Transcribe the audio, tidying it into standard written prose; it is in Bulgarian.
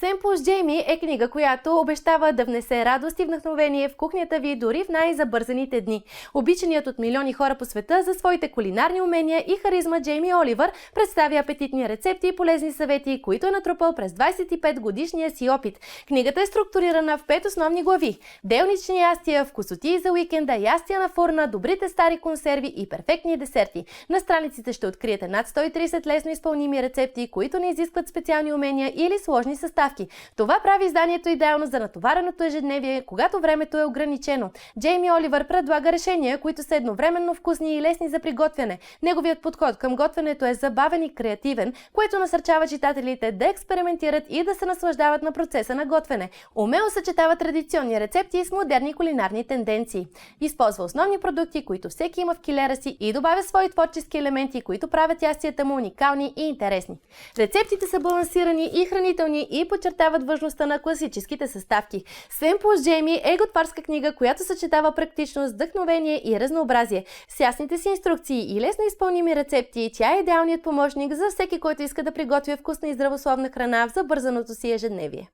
Семпл с Джейми е книга, която обещава да внесе радост и вдъхновение в кухнята ви дори в най-забързаните дни. Обичаният от милиони хора по света за своите кулинарни умения и харизма Джейми Оливър представя апетитни рецепти и полезни съвети, които е натрупал през 25 годишния си опит. Книгата е структурирана в 5 основни глави: делнични ястия, вкусотии за уикенда, ястия на фурна, добрите стари консерви и перфектни десерти. На страниците ще откриете над 130 лесно изпълними рецепти, които не изискват специални умения или сложни съставки. Това прави изданието идеално за натовареното ежедневие, когато времето е ограничено. Джейми Оливър предлага решения, които са едновременно вкусни и лесни за приготвяне. Неговият подход към готвенето е забавен и креативен, което насърчава читателите да експериментират и да се наслаждават на процеса на готвене. Умело съчетава традиционни рецепти с модерни кулинарни тенденции. Използва основни продукти, които всеки има в килера си, и добавя свои творчески елементи, които правят ястията му уникални и интересни. Рецептите са балансирани и хранителни и подчертават важността на класическите съставки. Семпл с Джейми е готварска книга, която съчетава практичност, вдъхновение и разнообразие. С ясните си инструкции и лесно изпълними рецепти, тя е идеалният помощник за всеки, който иска да приготвя вкусна и здравословна храна в забързаното си ежедневие.